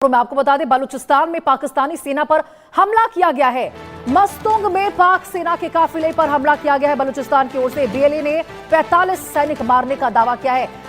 मैं आपको बता दें, बलूचिस्तान में पाकिस्तानी सेना पर हमला किया गया है। मस्तुंग में पाक सेना के काफिले पर हमला किया गया है। बलूचिस्तान की ओर से बीएलए ने 45 सैनिक मारने का दावा किया है।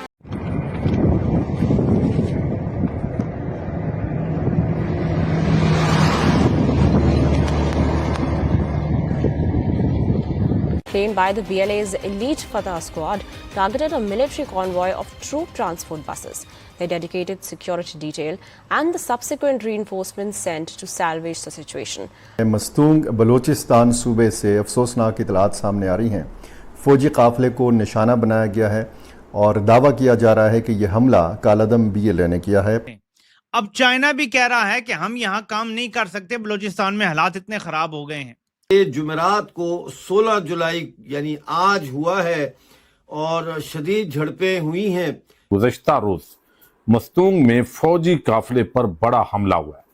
Plane by the BLA's elite Fatah squad targeted a military convoy of troop transport buses. Their dedicated security detail and the subsequent reinforcements sent to salvage the situation. Mastung Balochistan सूबे से अफसोसनाक इतलात सामने आ रही हैं। फौजी काफिले को निशाना बनाया गया है और दावा किया जा रहा है कि यह हमला कालादम बीएलए ने किया है। अब चाइना भी कह रहा है कि हम यहाँ काम नहीं कर सकते, बलूचिस्तान में हालात इतने खराब हो गए हैं। ये जुमेरात को 16 जुलाई यानी आज हुआ है और शदीद झड़पें हुई हैं। गुज़श्ता रोज मस्तूंग में फौजी काफिले पर बड़ा हमला हुआ है।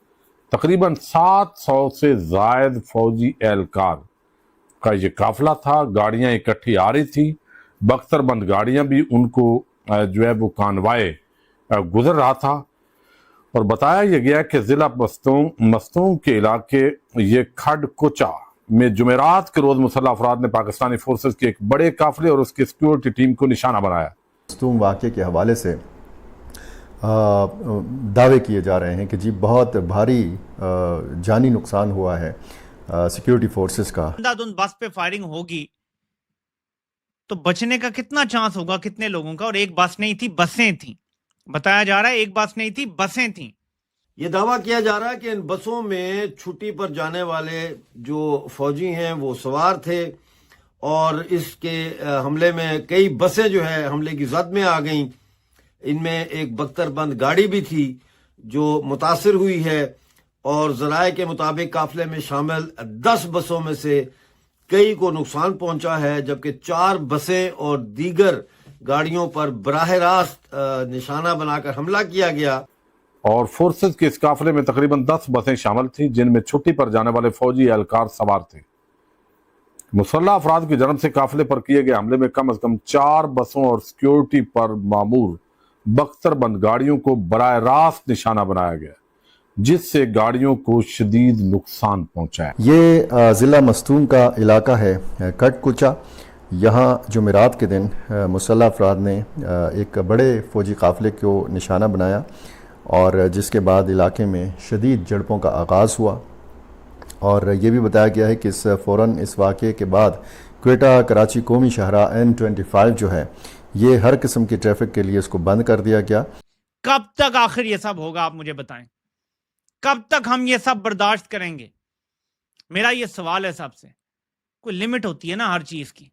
तकरीबन 700 से जायद फौजी एहलकार का ये काफिला था। गाड़ियां इकट्ठी आ रही थी, बख्तरबंद गाड़ियां भी उनको जो है वो कानवाए गुजर रहा था। और बताया यह गया कि जिला मस्तूंग के इलाके ये खड कोचा में जुमेरात के रोज मुसल्लह अफराद ने पाकिस्तानी फोर्सेस के एक बड़े काफिले और उसकी सिक्योरिटी टीम को निशाना बनाया। मस्तूंग वाक़े के हवाले से दावे किए जा रहे हैं कि जी बहुत भारी जानी नुकसान हुआ है सिक्योरिटी फोर्सेस का। अंधाधुंध बस पे फायरिंग होगी तो बचने का कितना चांस होगा, कितने लोगों का? और एक बस नहीं थी, बसें थी। बताया जा रहा है एक बस नहीं थी, बसें थी। ये दावा किया जा रहा है कि इन बसों में छुट्टी पर जाने वाले जो फौजी हैं वो सवार थे और इसके हमले में कई बसें जो है हमले की जद में आ गईं। इनमें एक बख्तरबंद गाड़ी भी थी जो मुतासिर हुई है और ज़राए के मुताबिक काफिले में शामिल 10 बसों में से कई को नुकसान पहुंचा है, जबकि 4 बसें और दीगर गाड़ियों पर बराह रास्त निशाना बनाकर हमला किया गया। और फोर्सेस के इस काफिले में तकरीबन 10 बसें शामिल थीं जिनमें छुट्टी पर जाने वाले फौजी एहलकार सवार थे। मुसल्लह अफराद की जानब से काफिले पर किए गए हमले में कम से कम 4 बसों और सिक्योरिटी पर मामूर बख्तरबंद गाड़ियों को बराह रास्त निशाना बनाया गया, जिससे गाड़ियों को शदीद नुकसान पहुंचा है। ये ज़िला मस्तूंग का इलाका है कटकुचा। यहाँ जुमेरात के दिन मुसल्लह अफराद ने एक बड़े फौजी काफिले को निशाना बनाया और जिसके बाद इलाके में शदीद झड़पों का आगाज़ हुआ। और ये भी बताया गया है कि फ़ौरन इस वाक़े के बाद क्वेटा कराची कौमी शाहरा N25 जो है ये हर किस्म की ट्रैफिक के लिए इसको बंद कर दिया गया। कब तक आखिर ये सब होगा, आप मुझे बताएं? कब तक हम ये सब बर्दाश्त करेंगे? मेरा ये सवाल है सबसे। कोई लिमिट होती है ना हर चीज की।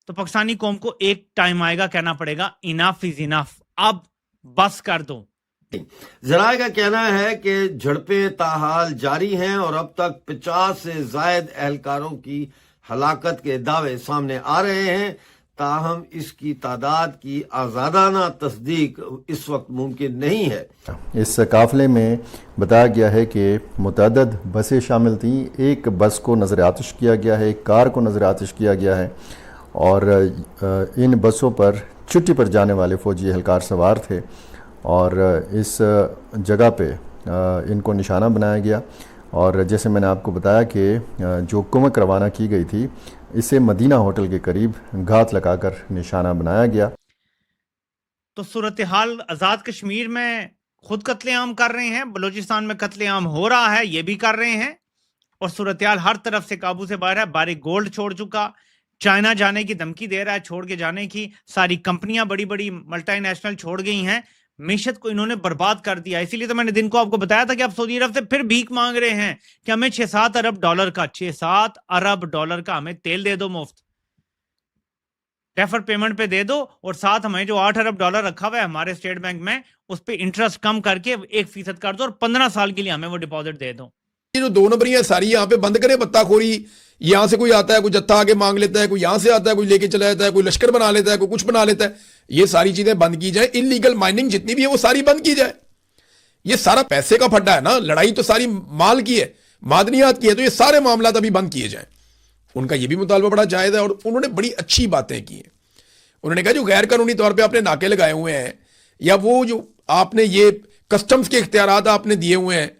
तो पाकिस्तानी कौम को एक टाइम आएगा, कहना पड़ेगा इनफ इज इनफ, अब बस कर दो। ज़राए का कहना है कि झड़पें ताहाल जारी हैं और अब तक 50 से जायद एहलकारों की हलाकत के दावे सामने आ रहे हैं। ताहम इसकी तादाद की आज़ादाना तस्दीक इस वक्त मुमकिन नहीं है। इस काफिले में बताया गया है कि मुतअद्दिद बसें शामिल थीं। एक बस को नज़र आतिश किया गया है, एक कार को नज़र आतिश किया गया है और इन बसों पर छुट्टी पर जाने वाले फौजी एहलकार सवार थे और इस जगह पे इनको निशाना बनाया गया। और जैसे मैंने आपको बताया कि जो कुमक रवाना की गई थी इसे मदीना होटल के करीब घात लगाकर निशाना बनाया गया। तो सूरत हाल आज़ाद कश्मीर में खुद कत्लेआम कर रहे हैं, बलूचिस्तान में कत्लेआम हो रहा है, ये भी कर रहे हैं। और सूरत हाल हर तरफ से काबू से बाहर है। बारिक गोल्ड छोड़ चुका, चाइना जाने की धमकी दे रहा है, छोड़ के जाने की। सारी कंपनियां बड़ी बड़ी मल्टीनेशनल छोड़ गई हैं। मीशत को इन्होंने बर्बाद कर दिया। इसीलिए तो मैंने दिन को आपको बताया था कि अब सऊदी अरब से फिर भीख मांग रहे हैं कि हमें 6-7 अरब डॉलर का 6-7 अरब डॉलर का हमें तेल दे दो मुफ्त, डेफर पेमेंट पे दे दो, और साथ हमें जो 8 अरब डॉलर रखा हुआ है हमारे स्टेट बैंक में उस पर इंटरेस्ट कम करके 1% कर दो और 15 साल के लिए हमें वो डिपॉजिट दे दो। ये जो 2 नंबरी है सारी यहाँ पे बंद करें। बत्ताखोरी, यहाँ से कोई आता है, कोई जत्था आगे मांग लेता है, कोई यहाँ से आता है, कोई लेके चला जाता है, कोई लश्कर बना लेता है, कोई कुछ बना लेता है। ये सारी चीजें बंद की जाए। इलीगल माइनिंग जितनी भी है वो सारी बंद की जाए। ये सारा पैसे का फड्डा है ना, लड़ाई तो सारी माल की है, मादनियात की है। तो ये सारे मामला अभी बंद किए जाए। उनका ये भी मुतालबा बड़ा जायज है और उन्होंने बड़ी अच्छी बातें की हैं। उन्होंने कहा जो गैर कानूनी तौर पर आपने नाके लगाए हुए हैं या वो जो आपने ये कस्टम्स के इख्तियारात आपने दिए हुए हैं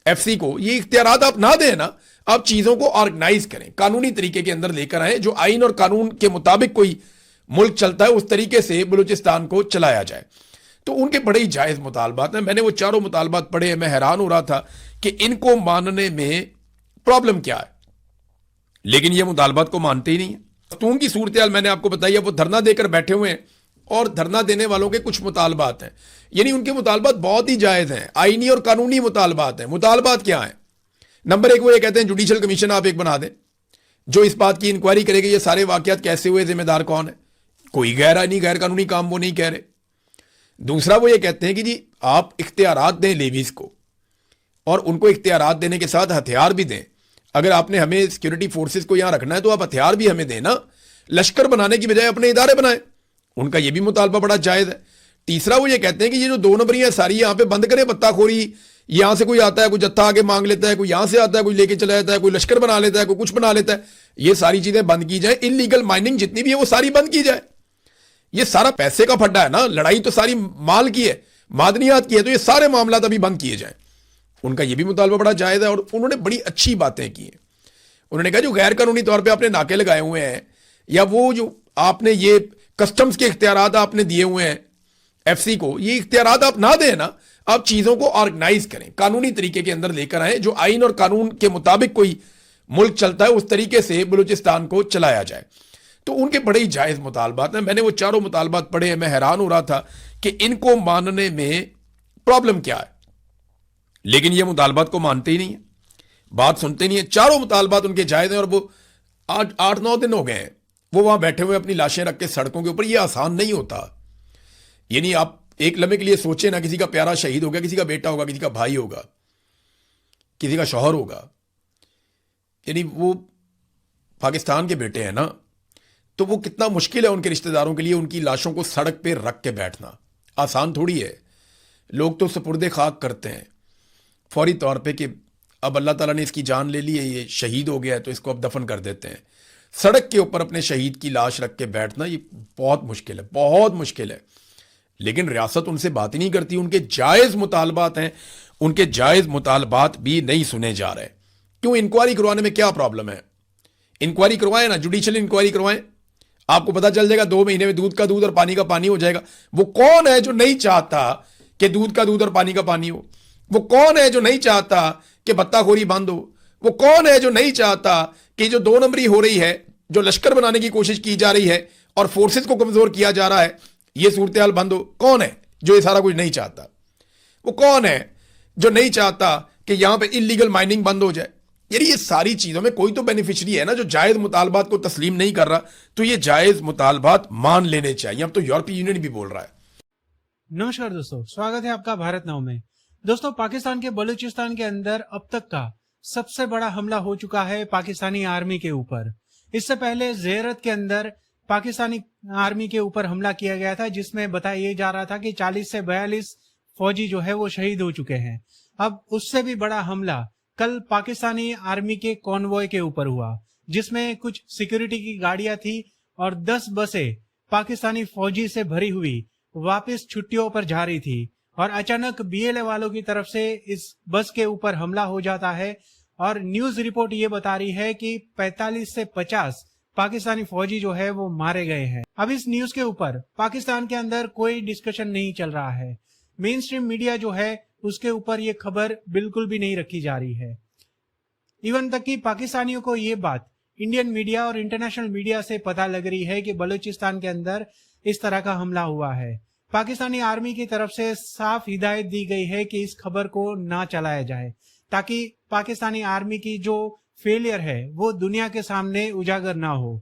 एफसी को, ये इख्तियारात आप ना दें ना, आप चीजों को ऑर्गेनाइज करें, कानूनी तरीके के अंदर लेकर आए, जो आइन और कानून के मुताबिक कोई मुल्क चलता है उस तरीके से बलूचिस्तान को चलाया जाए। तो उनके बड़े ही जायज मुतालबात हैं। मैंने वो चारों मुतालबात पढ़े हैं, मैं हैरान हो रहा था कि इनको मानने में प्रॉब्लम क्या है, लेकिन ये मुतालबात को मानते ही नहीं है। मस्तूंग की सूरत हाल मैंने आपको बताई है, वो धरना देकर बैठे हुए हैं और धरना देने वालों के कुछ मुतालबात हैं, यानी उनके मुतालबात बहुत ही जायज हैं, आईनी और कानूनी मुतालबात हैं। मुतालबात क्या हैं? नंबर एक, वो ये कहते हैं जुडिशल कमीशन आप एक बना दें जो इस बात की इंक्वायरी करेगी ये सारे वाकयात कैसे हुए, जिम्मेदार कौन है, कोई गैर कानूनी काम वो नहीं कह रहे। दूसरा, वो ये कहते हैं कि जी आप इख्तियारात दें लेवीज को, और उनको इख्तियारात देने के साथ हथियार भी दें। अगर आपने हमें सिक्योरिटी फोर्सेस को यहां रखना है तो आप हथियार भी हमें देना, लश्कर बनाने की बजाय अपने इदारे बनाएं। उनका यह भी मुतालबा बड़ा जायज है। तीसरा, वो ये कहते हैं कि ये जो 2 नंबरी है सारी यहां पे बंद करें, बत्ताखोरी, यहां से कोई आता है, कोई जत्था आगे मांग लेता है, कोई यहां से आता है, कोई लेके चला जाता है, कोई लश्कर बना लेता है, कोई कुछ बना लेता है, ये सारी चीजें बंद की जाए। इलीगल माइनिंग जितनी भी है वो सारी बंद की जाए। ये सारा पैसे का फड्डा है ना, लड़ाई तो सारी माल की है, मादनियात की है, तो ये सारे मामला अभी बंद किए जाएं। उनका ये भी मुतालबा बड़ा जायज है और उन्होंने बड़ी अच्छी बातें की हैं। उन्होंने कहा जो गैर कानूनी तौर पे आपने नाके लगाए हुए हैं, या वो जो आपने ये कस्टम्स के इख्तियारात आपने दिए हुए हैं एफसी को, ये इख्तियारात आप ना दें ना, आप चीजों को ऑर्गेनाइज करें, कानूनी तरीके के अंदर लेकर आए, जो आइन और कानून के मुताबिक कोई मुल्क चलता है उस तरीके से बलूचिस्तान को चलाया जाए। तो उनके बड़े ही जायज मुतालबात हैं। मैंने वो चारों मुतालबात पढ़े हैं, मैं हैरान हो रहा था कि इनको मानने में प्रॉब्लम क्या है, लेकिन ये मुतालबात को मानते ही नहीं है, बात सुनते नहीं है। चारों मुतालबात उनके जायज हैं और वो 8-9 दिन हो गए हैं वो वहां बैठे हुए अपनी लाशें रख के सड़कों के ऊपर। ये आसान नहीं होता, यानी आप एक लम्हे के लिए सोचे ना, किसी का प्यारा शहीद हो गया, किसी का बेटा होगा, किसी का भाई होगा, किसी का शौहर होगा, यानी वो पाकिस्तान के बेटे हैं ना, तो वो कितना मुश्किल है उनके रिश्तेदारों के लिए उनकी लाशों को सड़क पे रख के बैठना। आसान थोड़ी है। लोग तो सुपुर्दे खाक करते हैं फौरी तौर पे कि अब अल्लाह ताला ने इसकी जान ले ली है, ये शहीद हो गया है तो इसको अब दफन कर देते हैं। सड़क के ऊपर अपने शहीद की लाश रख के बैठना ये बहुत मुश्किल है, बहुत मुश्किल है। लेकिन रियासत उनसे बात ही नहीं करती। उनके जायज मुतालबात हैं, उनके जायज मुतालबात भी नहीं सुने जा रहे। क्यों? इंक्वायरी करवाने में क्या प्रॉब्लम है? इंक्वायरी करवाएं ना, जुडिशियल इंक्वायरी करवाएं, आपको पता चल जाएगा 2 महीने में दूध का दूध और पानी का पानी हो जाएगा। वो कौन है जो नहीं चाहता कि दूध का दूध और पानी का पानी हो? वो कौन है जो नहीं चाहता कि बत्ताखोरी बंद हो? वो कौन है जो नहीं चाहता कि जो 2 नंबरी हो रही है, जो लश्कर बनाने की कोशिश की जा रही है और फोर्सेस को कमजोर किया जा रहा है, ये सूरत हाल बंद हो? कौन है जो ये सारा कुछ नहीं चाहता? वो कौन है जो नहीं चाहता कि यहां पे इलीगल माइनिंग बंद हो जाए? यानी ये सारी चीजों में कोई तो बेनिफिशियरी है ना जो जायज मुतालबात को तस्लीम नहीं कर रहा, तो ये जायज मुतालबात मान लेने चाहिए। अब तो यूरोपीय यूनियन भी बोल रहा है। नमस्कार दोस्तों, स्वागत है आपका भारत नाउ में। दोस्तों, पाकिस्तान के बलूचिस्तान के अंदर अब तक का सबसे बड़ा हमला हो चुका है पाकिस्तानी आर्मी के ऊपर। इससे पहले ज़ेरत के अंदर पाकिस्तानी आर्मी के ऊपर हमला किया गया था, जिसमें बताया जा रहा था कि 40 से 42 फौजी जो है वो शहीद हो चुके हैं। अब उससे भी बड़ा हमला कल पाकिस्तानी आर्मी के कॉन्वॉय के ऊपर हुआ, जिसमें कुछ सिक्योरिटी की गाड़ियां थी और 10 बसें पाकिस्तानी फौजी से भरी हुई वापस छुट्टियों पर जा रही थी। और अचानक बीएलए वालों की तरफ से इस बस के ऊपर हमला हो जाता है और न्यूज रिपोर्ट ये बता रही है कि 45 से 50 पाकिस्तानी फौजी जो है वो मारे गए हैं। अब इस न्यूज के ऊपर पाकिस्तान के अंदर कोई डिस्कशन नहीं चल रहा है। मेन स्ट्रीम मीडिया जो है उसके ऊपर ये खबर बिल्कुल भी नहीं रखी जा रही है। इवन तक कि पाकिस्तानियों को ये बात इंडियन मीडिया और इंटरनेशनल मीडिया से पता लग रही है कि बलूचिस्तान के अंदर इस तरह का हमला हुआ है। पाकिस्तानी आर्मी की तरफ से साफ हिदायत दी गई है कि इस खबर को ना चलाया जाए, ताकि पाकिस्तानी आर्मी की जो फेलियर है वो दुनिया के सामने उजागर ना हो।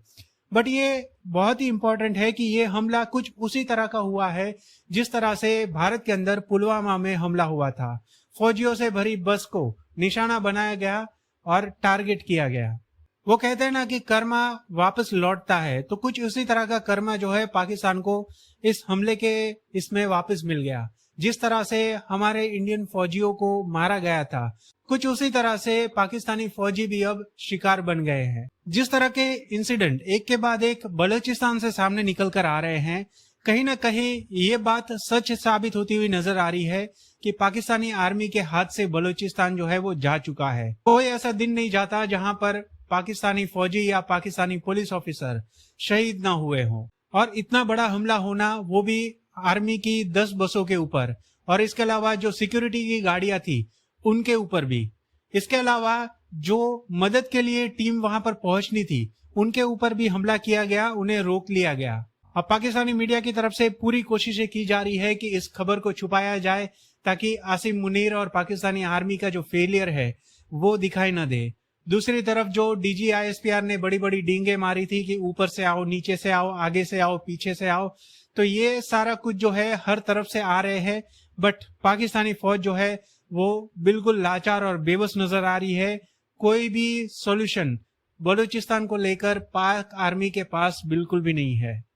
बट ये बहुत ही इंपॉर्टेंट है कि ये हमला कुछ उसी तरह का हुआ है जिस तरह से भारत के अंदर पुलवामा में हमला हुआ था। फौजियों से भरी बस को निशाना बनाया गया और टारगेट किया गया। वो कहते हैं ना कि कर्मा वापस लौटता है, तो कुछ उसी तरह का कर्मा जो है पाकिस्तान को इस हमले के इसमें वापस मिल गया। जिस तरह से हमारे इंडियन फौजियों को मारा गया था, कुछ उसी तरह से पाकिस्तानी फौजी भी अब शिकार बन गए हैं। जिस तरह के इंसिडेंट एक के बाद एक बलूचिस्तान से सामने निकल कर आ रहे हैं, कहीं ना कहीं ये बात सच साबित होती हुई नजर आ रही है कि पाकिस्तानी आर्मी के हाथ से बलूचिस्तान जो है वो जा चुका है। कोई ऐसा दिन नहीं जाता जहां पर पाकिस्तानी फौजी या पाकिस्तानी पुलिस ऑफिसर शहीद ना हुए हों। और इतना बड़ा हमला होना वो भी आर्मी की 10 बसों के ऊपर, और इसके अलावा जो सिक्योरिटी की गाड़ियां थी उनके ऊपर भी। इसके अलावा जो मदद के लिए टीम वहां पर पहुंचनी थी उनके ऊपर भी हमला किया गया, उन्हें रोक लिया गया। अब पाकिस्तानी मीडिया की तरफ से पूरी कोशिशें की जा रही है कि इस खबर को छुपाया जाए ताकि आसिम मुनीर और पाकिस्तानी आर्मी का जो फेलियर है वो दिखाई न दे। दूसरी तरफ जो डीजी ISPR ने बड़ी बड़ी डींगे मारी थी कि ऊपर से आओ, नीचे से आओ, आगे से आओ, पीछे से आओ, तो ये सारा कुछ जो है हर तरफ से आ रहे हैं, बट पाकिस्तानी फौज जो है वो बिल्कुल लाचार और बेबस नजर आ रही है। कोई भी सॉल्यूशन बलूचिस्तान को लेकर पाक आर्मी के पास बिल्कुल भी नहीं है।